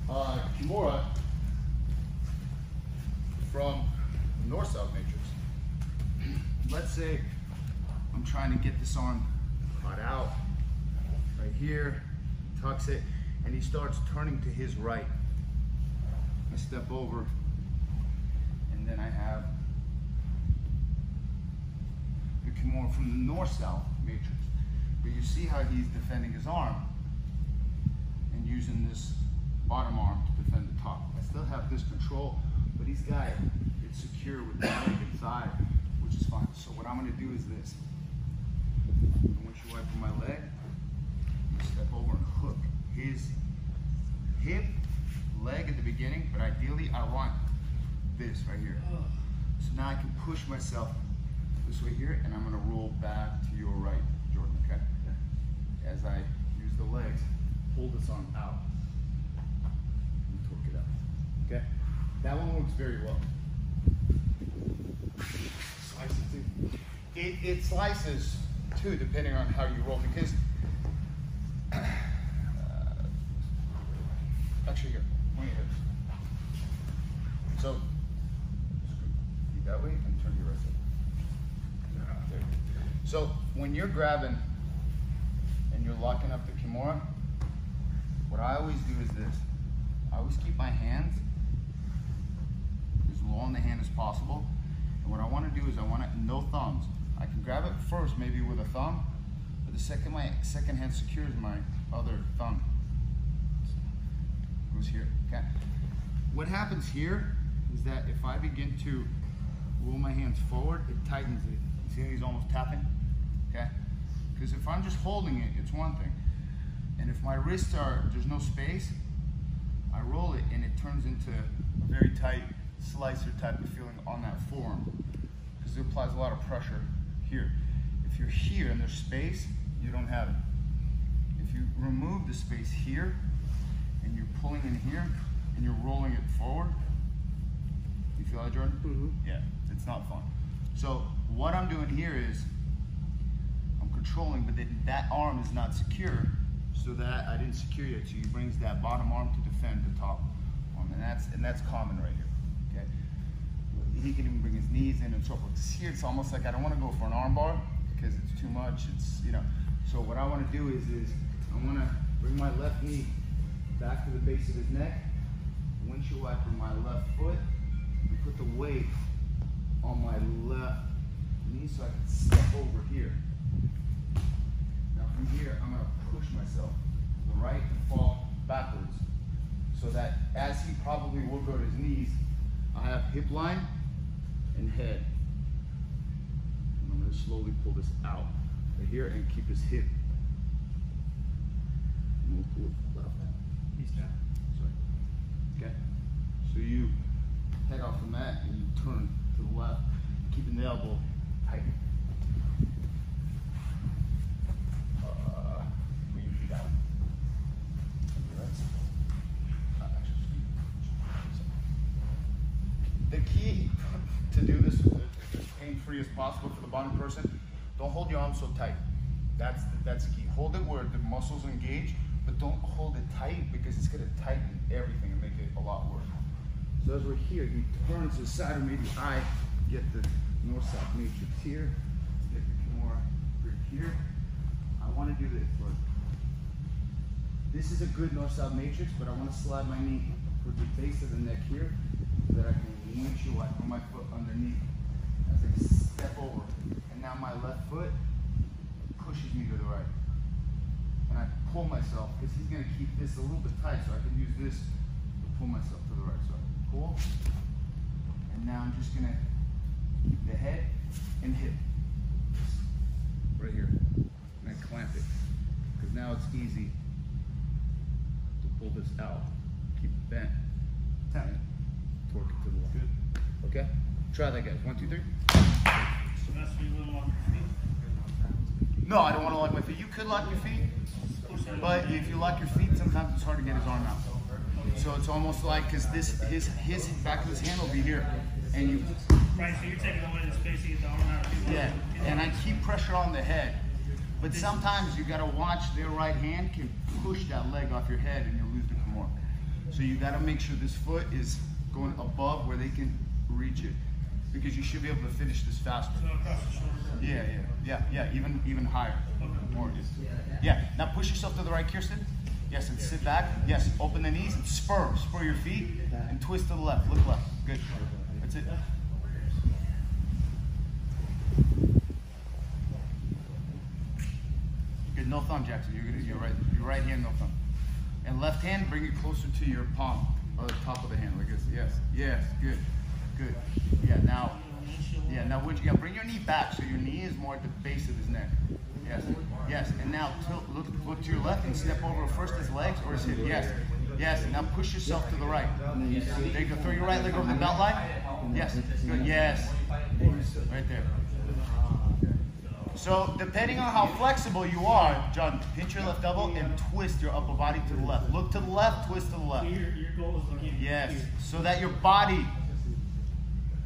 Kimura from the north-south matrix. Let's say I'm trying to get this arm caught out right here, tucks it, and he starts turning to his right. I step over, and then I have the Kimura from the north-south matrix. But you see how he's defending his arm and using this bottom arm to defend the top. I still have this control, but he's got it secure with the leg and thigh, which is fine. So what I'm going to do is this. Once you wipe on my leg, you step over and hook his hip, leg at the beginning, but ideally I want this right here. So now I can push myself this way here, and I'm going to roll back to your right, Jordan, okay? As I use the legs, pull this arm out and torque it out, okay? That one works very well. Slice it too. It slices too, depending on how you roll, because actually here, point your hips. So feet that way and turn your right side. There. So when you're grabbing and you're locking up the Kimura, what I always do is this. I always keep my hands as low on the hand as possible. And what I want to do is I want no thumbs. I can grab it first maybe with a thumb, but the second my second hand secures my other thumb. Goes here, okay? What happens here is that if I begin to roll my hands forward, it tightens it. You see how he's almost tapping, okay? Because if I'm just holding it, it's one thing. And if my wrists there's no space, I roll it and it turns into a very tight slicer type of feeling on that forearm, because it applies a lot of pressure here. If you're here and there's space, you don't have it. If you remove the space here and you're pulling in here and you're rolling it forward, you feel that, Jordan? Mm-hmm. Yeah, it's not fun. So what I'm doing here is I'm controlling, but that arm is not secure, so that I didn't secure it. So he brings that bottom arm to defend the top arm, and that's common right here. Okay, he can even bring his knees in and so forth. Here it's almost like I don't want to go for an arm bar because it's too much. It's, you know. So what I want to do is I want to bring my left knee back to the base of his neck, windshield wiper my left foot, and put the weight on my left knee so I can step over here. Now from here, I'm going to push myself to the right and fall backwards, so that as he probably will go to his knees, I have hip line and head. And I'm going to slowly pull this out right here and keep his hip. And we'll pull it left. He's down. Sorry. Okay. So you head off the mat and you turn to the left, keeping the elbow tight. Put your feet out. The key to do this as pain-free as possible for the bottom person, don't hold your arm so tight. That's the key. Hold it where the muscles engage, but don't hold it tight, because it's going to tighten everything and make it a lot worse. So as we're here, he turns to the side, or maybe I get the north-south matrix here, get the Kimura here. I want to do this. Look. This is a good north-south matrix, but I want to slide my knee towards the base of the neck here, so that I can windshield wiper put my foot underneath as I step over. And now my left foot pushes me to the right. And I pull myself, because he's going to keep this a little bit tight, so I can use this to pull myself to the right. So I pull, and now I'm just going to keep the head and hip right here. And I clamp it, because now it's easy to pull this out. Keep it bent. Tap it. Torque it to the left. Good. Okay? Try that, guys. 1, 2, 3. No, I don't want to lock my feet. You could lock your feet, but if you lock your feet, sometimes it's hard to get his arm out. So it's almost like, because his back of his hand will be here, and you. Right, so you're taking away the space to get the arm out. Yeah, and I keep pressure on the head, but sometimes you got to watch their right hand can push that leg off your head, and you'll lose the Kimura. So you gotta make sure this foot is going above where they can reach it, because you should be able to finish this faster. So across the shoulder. Yeah, even higher. More. Yeah, now push yourself to the right, Kirsten. Yes, and sit back. Yes, open the knees and spur your feet and twist to the left. Look left. Good. That's it. Good. No thumb, Jackson. You're right. Your right hand, no thumb. And left hand, bring it closer to your palm, or the top of the hand, like this. Yes. Good. Yeah. Now, bring your knee back so your knee is more at the base of his neck. Yes. And now look to your left and step over first his legs or his hip. Yes. And now push yourself to the right. There you go. Throw your right leg over the belt line. Yes. Good. Yes. Right there. So depending on how flexible you are, John, pinch your left elbow and twist your upper body to the left. Look to the left, twist to the left. Your goal is looking. Yes. So that your body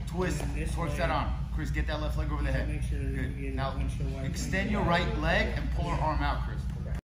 twists towards that arm. Chris, get that left leg over the head. Make sure Good. Now windshield wiper. extend your right leg and pull your arm out, Chris.